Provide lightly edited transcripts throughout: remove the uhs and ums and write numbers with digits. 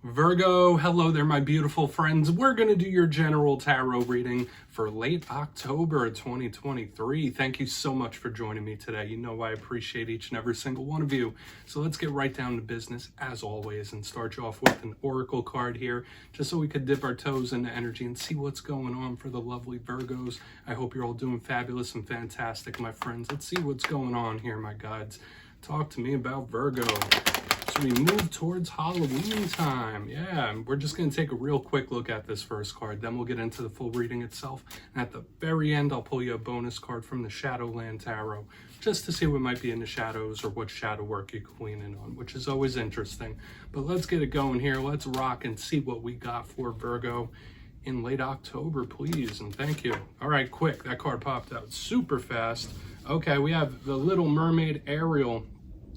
Virgo, hello there, my beautiful friends. We're going to do your general tarot reading for late October 2023. Thank you so much for joining me today. You know I appreciate each and every single one of you. So let's get right down to business, as always, and start you off with an oracle card here, just so we could dip our toes into energy and see what's going on for the lovely Virgos. I hope you're all doing fabulous and fantastic, my friends. Let's see what's going on here, my guides. Talk to me about Virgo. So we move towards Halloween time. Yeah, we're just going to take a real quick look at this first card. Then we'll get into the full reading itself. And at the very end, I'll pull you a bonus card from the Shadowland Tarot, just to see what might be in the shadows or what shadow work you can lean in on, which is always interesting. But let's get it going here. Let's rock and see what we got for Virgo in late October, please. And thank you. All right, quick. That card popped out super fast. Okay, we have the Little Mermaid Ariel.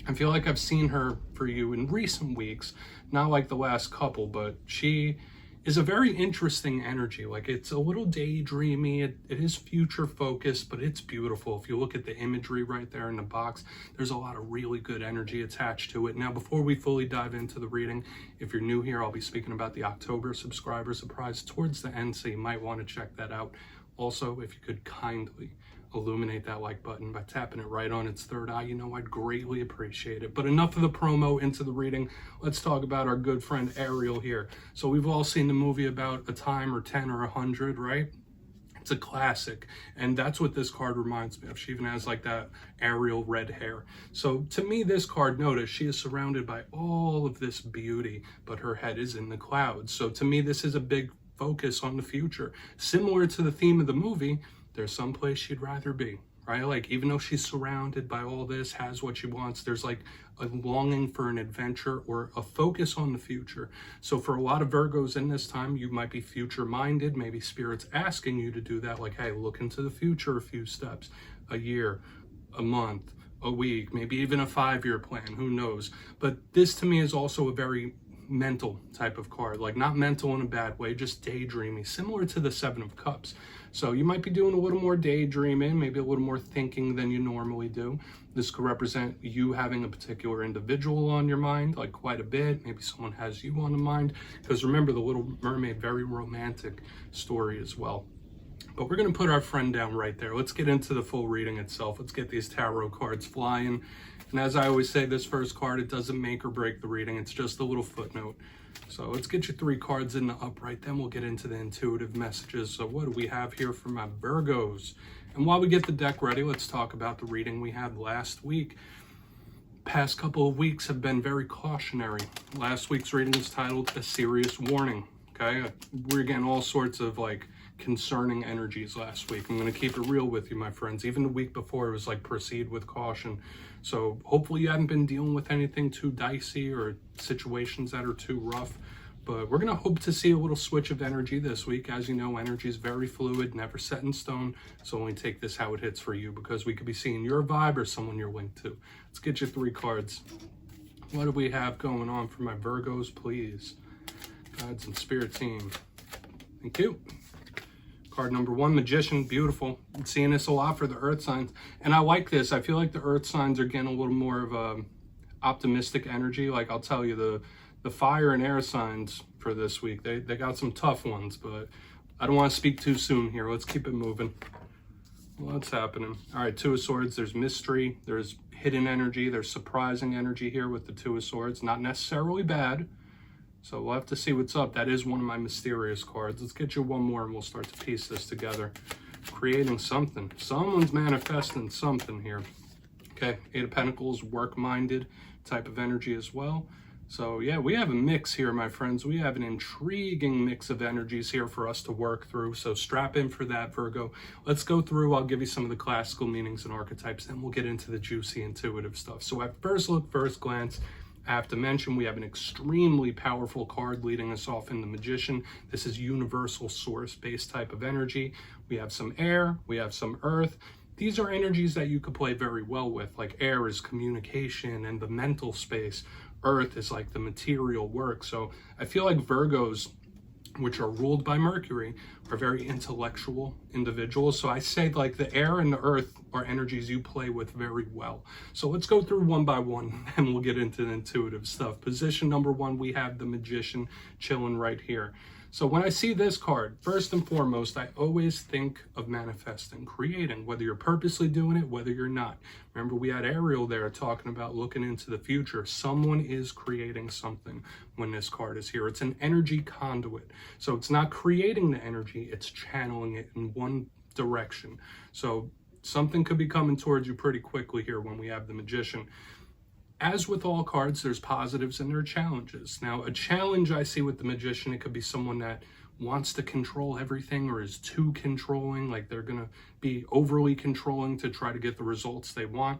I feel like I've seen her for you in recent weeks, not like the last couple, but she is a very interesting energy. Like, it's a little daydreamy, it is future focused, but it's beautiful. If you look at the imagery right there in the box, there's a lot of really good energy attached to it. Now, before we fully dive into the reading, if you're new here, I'll be speaking about the October subscriber surprise towards the end, so you might want to check that out. Also, if you could kindly illuminate that like button by tapping it right on its third eye, you know I'd greatly appreciate it. But enough of the promo, into the reading. Let's talk about our good friend Ariel here. So we've all seen the movie About a Time or 10 or 100, right? It's a classic, and that's what this card reminds me of. She even has like that Ariel red hair. So to me, this card, notice she is surrounded by all of this beauty, but her head is in the clouds. So to me, this is a big focus on the future. Similar to the theme of the movie, there's some place she'd rather be, right? Like, even though she's surrounded by all this, has what she wants, there's like a longing for an adventure or a focus on the future. So for a lot of Virgos in this time, you might be future minded. Maybe Spirit's asking you to do that. Like, hey, look into the future a few steps, a year, a month, a week, maybe even a 5-year plan, who knows? But this to me is also a very mental type of card, like not mental in a bad way, just daydreamy, similar to the 7 of Cups. So you might be doing a little more daydreaming, maybe a little more thinking than you normally do. This could represent you having a particular individual on your mind, like quite a bit. Maybe someone has you on the mind, because remember, the Little Mermaid, very romantic story as well. But we're going to put our friend down right there. Let's get into the full reading itself. Let's get these tarot cards flying. And as I always say, this first card, it doesn't make or break the reading. It's just a little footnote. So let's get you 3 cards in the upright. Then we'll get into the intuitive messages. So what do we have here for my Virgos? And while we get the deck ready, let's talk about the reading we had last week. Past couple of weeks have been very cautionary. Last week's reading was titled A Serious Warning. Okay, we're getting all sorts of like concerning energies last week. I'm going to keep it real with you, my friends. Even the week before, it was like proceed with caution. So hopefully you haven't been dealing with anything too dicey or situations that are too rough. But we're going to hope to see a little switch of energy this week. As you know, energy is very fluid, never set in stone. So only take this how it hits for you, because we could be seeing your vibe or someone you're linked to. Let's get you 3 cards. What do we have going on for my Virgos, please? Guides and spirit team. Thank you. Card number 1, Magician, beautiful. I'm seeing this a lot for the earth signs. And I like this. I feel like the earth signs are getting a little more of a optimistic energy. Like, I'll tell you, the fire and air signs for this week, they got some tough ones, but I don't want to speak too soon here. Let's keep it moving. What's happening? All right, 2 of Swords. There's mystery. There's hidden energy. There's surprising energy here with the 2 of Swords. Not necessarily bad. So we'll have to see what's up. That is one of my mysterious cards. Let's get you 1 more and we'll start to piece this together. Creating something. Someone's manifesting something here. Okay, 8 of Pentacles, work-minded type of energy as well. So yeah, we have a mix here, my friends. We have an intriguing mix of energies here for us to work through. So strap in for that, Virgo. Let's go through. I'll give you some of the classical meanings and archetypes, then we'll get into the juicy intuitive stuff. So at first look, first glance, I have to mention we have an extremely powerful card leading us off in the Magician. This is universal source-based type of energy. We have some air, we have some earth. These are energies that you could play very well with. Like, air is communication and the mental space. Earth is like the material work. So I feel like Virgos, which are ruled by Mercury, are very intellectual individuals. So I say like the air and the earth are energies you play with very well. So let's go through one by one and we'll get into the intuitive stuff. Position number 1, we have the Magician chilling right here. So when I see this card, first and foremost, I always think of manifesting, creating, whether you're purposely doing it, whether you're not. Remember, we had Ariel there talking about looking into the future. Someone is creating something when this card is here. It's an energy conduit. So it's not creating the energy, it's channeling it in one direction. So something could be coming towards you pretty quickly here when we have the Magician. As with all cards, there's positives and there are challenges. Now, a challenge I see with the Magician, it could be someone that wants to control everything or is too controlling, like they're going to be overly controlling to try to get the results they want.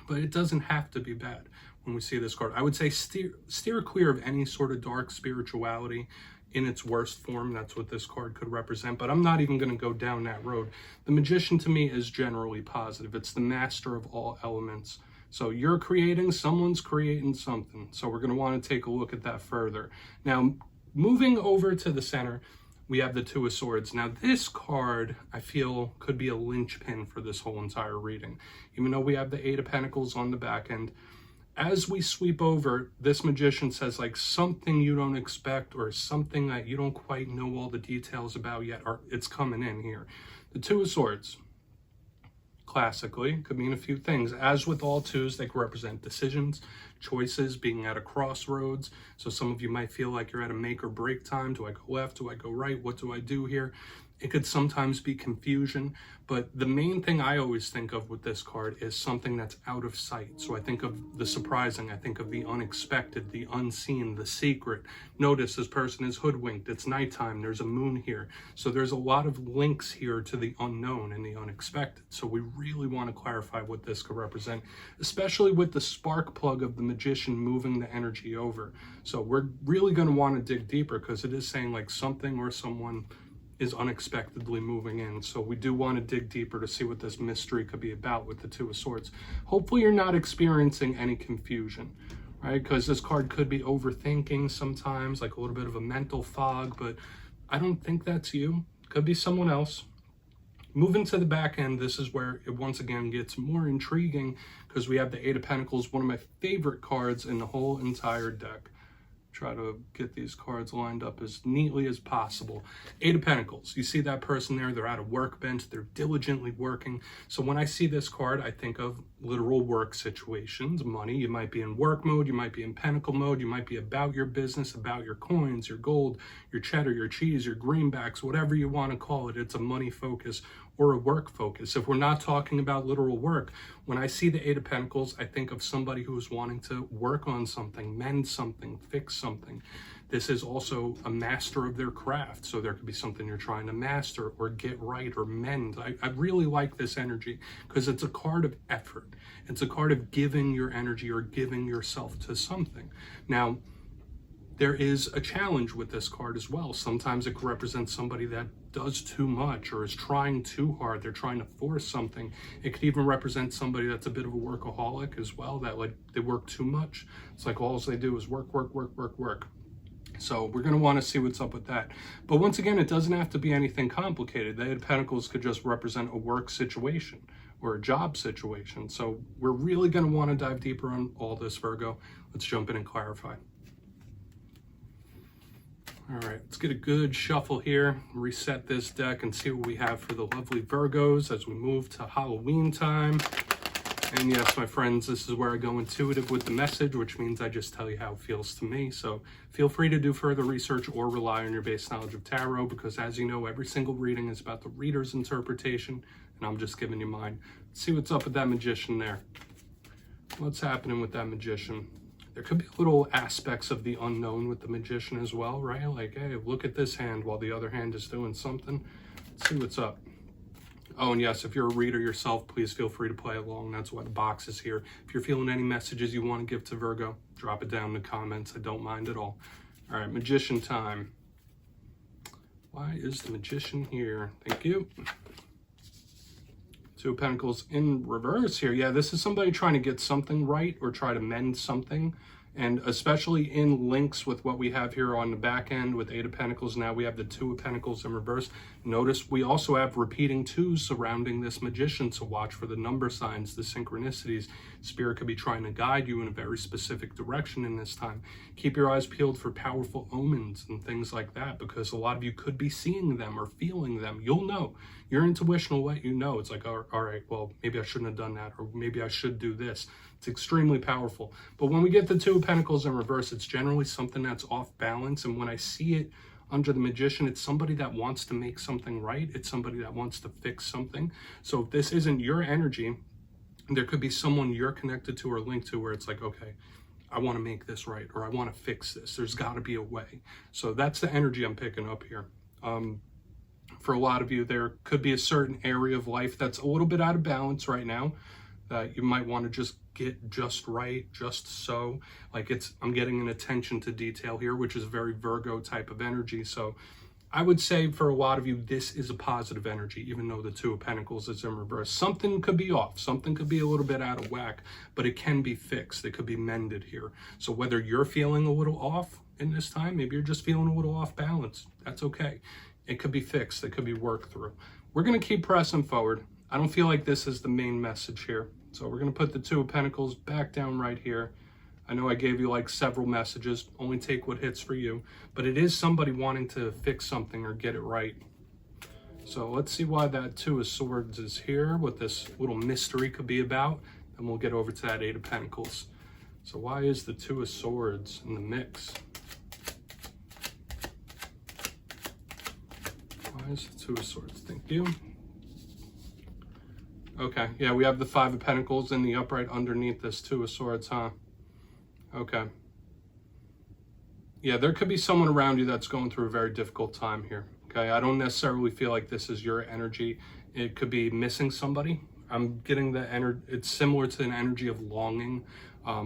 But it doesn't have to be bad when we see this card. I would say steer clear of any sort of dark spirituality in its worst form. That's what this card could represent, but I'm not even going to go down that road. The Magician to me is generally positive. It's the master of all elements. So you're creating, someone's creating something. So we're going to want to take a look at that further. Now, moving over to the center, we have the Two of Swords. Now, this card, I feel, could be a linchpin for this whole entire reading. Even though we have the Eight of Pentacles on the back end, as we sweep over, this Magician says like something you don't expect or something that you don't quite know all the details about yet, or it's coming in here. The Two of Swords, classically, could mean a few things. As with all twos, they could represent decisions, choices, being at a crossroads. So some of you might feel like you're at a make or break time. Do I go left? Do I go right? What do I do here? It could sometimes be confusion, but the main thing I always think of with this card is something that's out of sight. So I think of the surprising, I think of the unexpected, the unseen, the secret. Notice this person is hoodwinked. It's nighttime. There's a moon here. So there's a lot of links here to the unknown and the unexpected. So we really want to clarify what this could represent, especially with the spark plug of the Magician moving the energy over. So we're really going to want to dig deeper because it is saying like something or someone is unexpectedly moving in. So we do want to dig deeper to see what this mystery could be about with the Two of Swords. Hopefully you're not experiencing any confusion, right? Because this card could be overthinking sometimes, like a little bit of a mental fog, but I don't think that's you. Could be someone else. Moving to the back end, this is where it once again gets more intriguing because we have the Eight of Pentacles, one of my favorite cards in the whole entire deck. Try to get these cards lined up as neatly as possible. Eight of Pentacles. You see that person there, they're at a workbench, they're diligently working. So when I see this card, I think of literal work situations, money. You might be in work mode, you might be in pentacle mode, you might be about your business, about your coins, your gold, your cheddar, your cheese, your greenbacks, whatever you want to call it. It's a money focus or a work focus. If we're not talking about literal work, when I see the Eight of Pentacles, I think of somebody who's wanting to work on something, mend something, fix something. This is also a master of their craft. So there could be something you're trying to master or get right or mend. I really like this energy because it's a card of effort. It's a card of giving your energy or giving yourself to something. Now, there is a challenge with this card as well. Sometimes it could represent somebody that does too much or is trying too hard. They're trying to force something. It could even represent somebody that's a bit of a workaholic as well, that like they work too much. It's like all they do is work, work, work, work, work. So we're going to want to see what's up with that. But once again, it doesn't have to be anything complicated. The Eight of Pentacles could just represent a work situation or a job situation. So we're really going to want to dive deeper on all this, Virgo. Let's jump in and clarify. All right, let's get a good shuffle here, reset this deck and see what we have for the lovely Virgos as we move to Halloween time. And yes, my friends, this is where I go intuitive with the message, which means I just tell you how it feels to me. So feel free to do further research or rely on your base knowledge of tarot, because as you know, every single reading is about the reader's interpretation, and I'm just giving you mine. Let's see what's up with that Magician there. What's happening with that Magician? There could be little aspects of the unknown with the Magician as well, right? Like, hey, look at this hand while the other hand is doing something. Let's see what's up. Oh, and yes, if you're a reader yourself, please feel free to play along. That's why the box is here. If you're feeling any messages you want to give to Virgo, drop it down in the comments. I don't mind at all. All right, Magician time. Why is the Magician here? Thank you. Two of Pentacles in reverse here. Yeah, this is somebody trying to get something right or try to mend something And especially in links with what we have here on the back end with Eight of Pentacles, now we have the Two of Pentacles in reverse. Notice we also have repeating twos surrounding this Magician, so watch for the number signs, the synchronicities. Spirit could be trying to guide you in a very specific direction in this time. Keep your eyes peeled for powerful omens and things like that, because a lot of you could be seeing them or feeling them. You'll know. Your intuition will let you know. It's like, all right, well, maybe I shouldn't have done that, or maybe I should do this. It's extremely powerful. But when we get the Two of Pentacles in reverse, it's generally something that's off balance. And when I see it under the Magician, it's somebody that wants to make something right. It's somebody that wants to fix something. So if this isn't your energy, there could be someone you're connected to or linked to where it's like, okay, I want to make this right, or I want to fix this. There's got to be a way. So that's the energy I'm picking up here. For a lot of you, there could be a certain area of life that's a little bit out of balance right now that you might want to just get just right, just so. Like I'm getting an attention to detail here, which is very Virgo type of energy. So I would say for a lot of you, this is a positive energy, even though the Two of Pentacles is in reverse. Something could be off. Something could be a little bit out of whack, but it can be fixed. It could be mended here. So whether you're feeling a little off in this time, maybe you're just feeling a little off balance, that's okay. It could be fixed. It could be worked through. We're going to keep pressing forward. I don't feel like this is the main message here. So we're going to put the Two of Pentacles back down right here. I know I gave you like several messages. Only take what hits for you. But it is somebody wanting to fix something or get it right. So let's see why that Two of Swords is here, what this little mystery could be about. And we'll get over to that Eight of Pentacles. So why is the Two of Swords in the mix? Why is the Two of Swords? Thank you. Okay, yeah, we have the Five of Pentacles in the upright underneath this Two of Swords, huh? Okay. Yeah, there could be someone around you that's going through a very difficult time here. Okay, I don't necessarily feel like this is your energy. It could be missing somebody. I'm getting the energy. It's similar to an energy of longing. I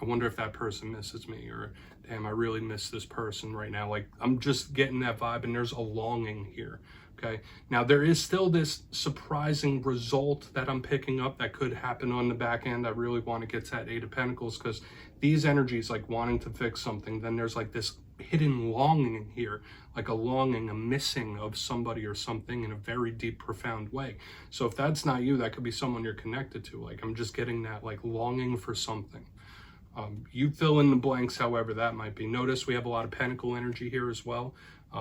wonder if that person misses me, or damn, I really miss this person right now. Like, I'm just getting that vibe, and there's a longing here. Okay, now there is still this surprising result that I'm picking up that could happen on the back end. I really want to get to that Eight of Pentacles, because these energies, like wanting to fix something, then there's like this hidden longing here, like a longing, a missing of somebody or something in a very deep, profound way. So if that's not you, that could be someone you're connected to. Like, I'm just getting that like longing for something. You fill in the blanks, however that might be. Notice we have a lot of Pentacle energy here as well.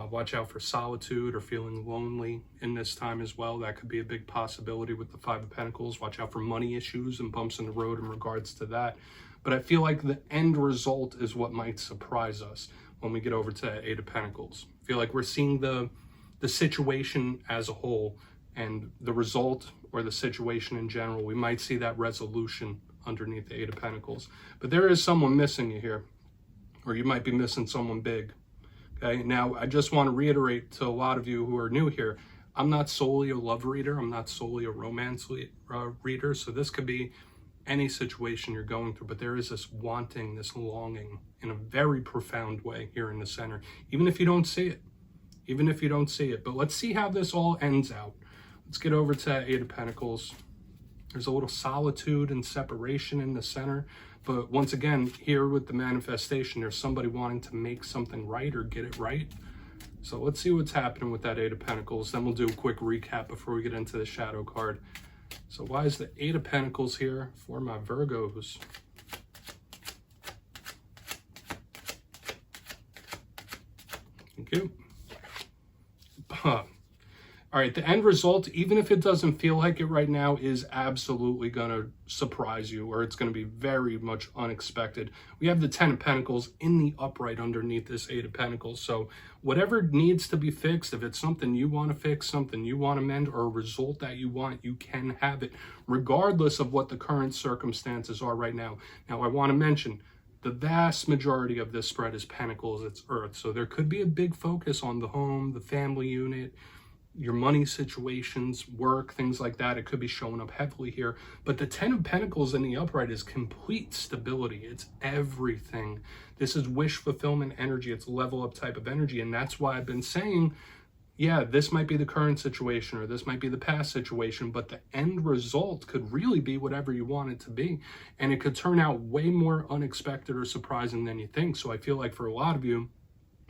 Watch out for solitude or feeling lonely in this time as well. That could be a big possibility with the Five of Pentacles. Watch out for money issues and bumps in the road in regards to that. But I feel like the end result is what might surprise us when we get over to Eight of Pentacles. I feel like we're seeing the situation as a whole, and the result or the situation in general. We might see that resolution underneath the Eight of Pentacles. But there is someone missing you here, or you might be missing someone big. Okay, now I just want to reiterate to a lot of you who are new here, I'm not solely a love reader. I'm not solely a romance reader. So this could be any situation you're going through, but there is this wanting, this longing in a very profound way here in the center, even if you don't see it, But let's see how this all ends out. Let's get over to Eight of Pentacles. There's a little solitude and separation in the center. But once again, here with the manifestation, there's somebody wanting to make something right or get it right. So let's see what's happening with that Eight of Pentacles. Then we'll do a quick recap before we get into the shadow card. So why is the Eight of Pentacles here for my Virgos? Thank you. All right, the end result, even if it doesn't feel like it right now, is absolutely going to surprise you, or it's going to be very much unexpected. We have the Ten of Pentacles in the upright underneath this Eight of Pentacles. So whatever needs to be fixed, if it's something you want to fix, something you want to mend, or a result that you want, you can have it, regardless of what the current circumstances are right now. Now, I want to mention, the vast majority of this spread is Pentacles, it's Earth. So there could be a big focus on the home, the family unit, your money situations, work, things like that. It could be showing up heavily here. But the Ten of Pentacles in the upright is complete stability. It's everything. This is wish fulfillment energy. It's level up type of energy. And that's why I've been saying yeah, this might be the current situation or this might be the past situation, but the end result could really be whatever you want it to be. And it could turn out way more unexpected or surprising than you think. So I feel like for a lot of you,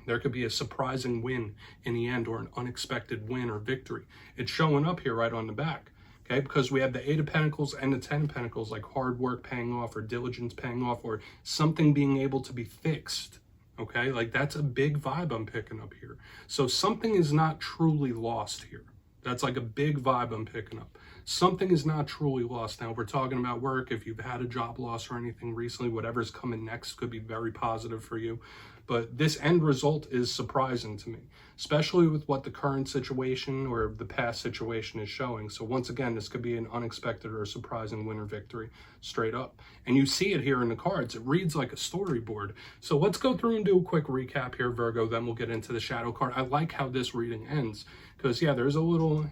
there could be a surprising win in the end or an unexpected win or victory. It's showing up here right on the back, okay? Because we have the Eight of Pentacles and the Ten of Pentacles, like hard work paying off or diligence paying off or something being able to be fixed, okay? Like that's a big vibe I'm picking up here. So something is not truly lost here. That's like a big vibe I'm picking up. Something is not truly lost. Now, we're talking about work. If you've had a job loss or anything recently, whatever's coming next could be very positive for you. But this end result is surprising to me, especially with what the current situation or the past situation is showing. So once again, this could be an unexpected or surprising win or victory straight up. And you see it here in the cards. It reads like a storyboard. So let's go through and do a quick recap here, Virgo. Then we'll get into the shadow card. I like how this reading ends because, yeah, there's a little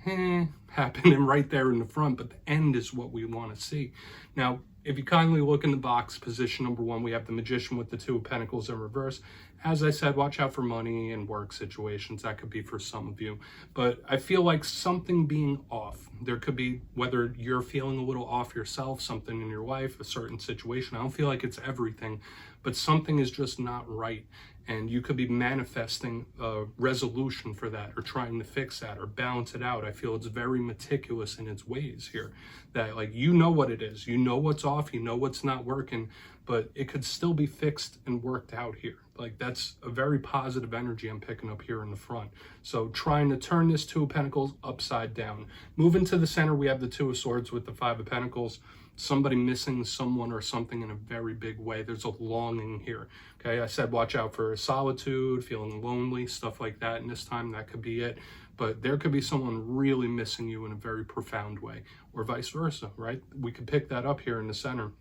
happening right there in the front, but the end is what we want to see. Now, if you kindly look in the box, position number 1, we have the Magician with the Two of Pentacles in reverse. As I said, watch out for money and work situations. That could be for some of you. But I feel like something being off. There could be, whether you're feeling a little off yourself, something in your life, a certain situation. I don't feel like it's everything, but something is just not right. And you could be manifesting a resolution for that or trying to fix that or balance it out. I feel it's very meticulous in its ways here. That, like, you know what it is. You know what's off. You know what's not working. But it could still be fixed and worked out here. Like, that's a very positive energy I'm picking up here in the front. So trying to turn this Two of Pentacles upside down. Moving to the center, we have the Two of Swords with the Five of Pentacles. Somebody missing someone or something in a very big way. There's a longing here. Okay, I said watch out for solitude, feeling lonely, stuff like that. And this time that could be it. But there could be someone really missing you in a very profound way, or vice versa, right? We could pick that up here in the center.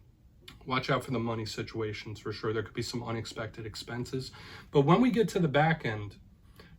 Watch out for the money situations for sure. There could be some unexpected expenses. But when we get to the back end,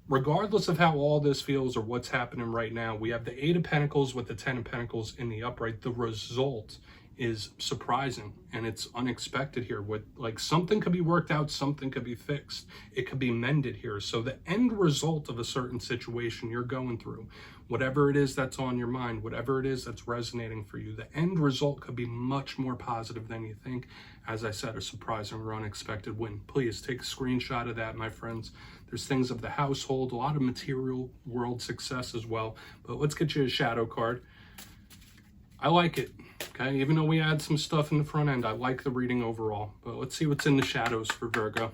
regardless of how all this feels or what's happening right now, we have the Eight of Pentacles with the Ten of Pentacles in the upright. The result is surprising and it's unexpected here. With, like, something could be worked out, something could be fixed, it could be mended here. So the end result of a certain situation you're going through, whatever it is that's on your mind, whatever it is that's resonating for you, the end result could be much more positive than you think. As I said, a surprising or unexpected win. Please take a screenshot of that, my friends. There's things of the household, a lot of material world success as well. But let's get you a shadow card. I like it, okay? Even though we add some stuff in the front end, I like the reading overall. But let's see what's in the shadows for Virgo.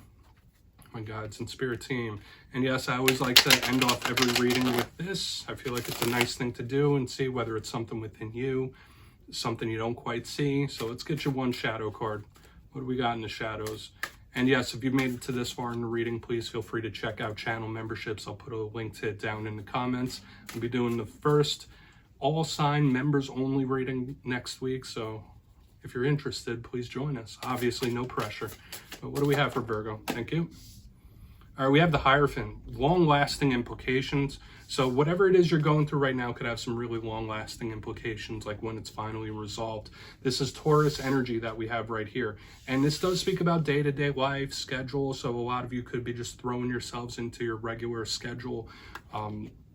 My guides and spirit team. And yes, I always like to end off every reading with this. I feel like it's a nice thing to do and see whether it's something within you, something you don't quite see. So let's get you one shadow card. What do we got in the shadows? And yes, if you've made it to this far in the reading, please feel free to check out channel memberships. I'll put a link to it down in the comments. I'll be doing the first all sign members only reading next week. So if you're interested, please join us. Obviously, no pressure. But what do we have for Virgo? Thank you. All right, we have the Hierophant, long-lasting implications. So whatever it is you're going through right now could have some really long-lasting implications, like when it's finally resolved. This is Taurus energy that we have right here. And this does speak about day-to-day life, schedule. So a lot of you could be just throwing yourselves into your regular schedule.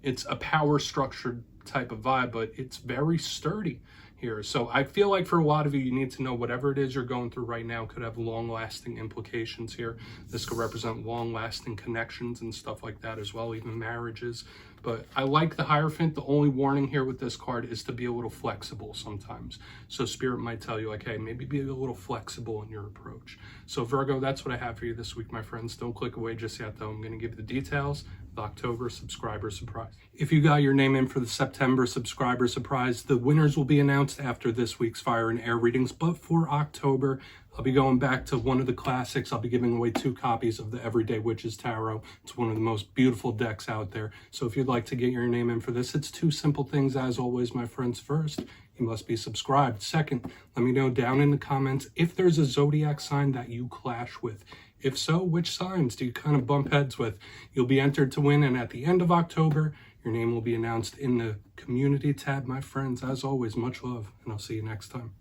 It's a power-structured type of vibe, but it's very sturdy here. So I feel like for a lot of you, you need to know whatever it is you're going through right now could have long-lasting implications here. This could represent long-lasting connections and stuff like that as well, even marriages. But I like the Hierophant. The only warning here with this card is to be a little flexible sometimes. So Spirit might tell you, like, hey, maybe be a little flexible in your approach. So Virgo, that's what I have for you this week, my friends. Don't click away just yet, though. I'm going to give you the details. The October subscriber surprise. If you got your name in for the September subscriber surprise, the winners will be announced after this week's Fire and Air readings. But for October, I'll be going back to one of the classics. I'll be giving away 2 copies of the Everyday Witches Tarot. It's one of the most beautiful decks out there. So if you'd like to get your name in for this, it's 2 simple things, as always, my friends. First, you must be subscribed. Second, let me know down in the comments if there's a zodiac sign that you clash with. If so, which signs do you kind of bump heads with? You'll be entered to win, and at the end of October, your name will be announced in the community tab, my friends. As always, much love, and I'll see you next time.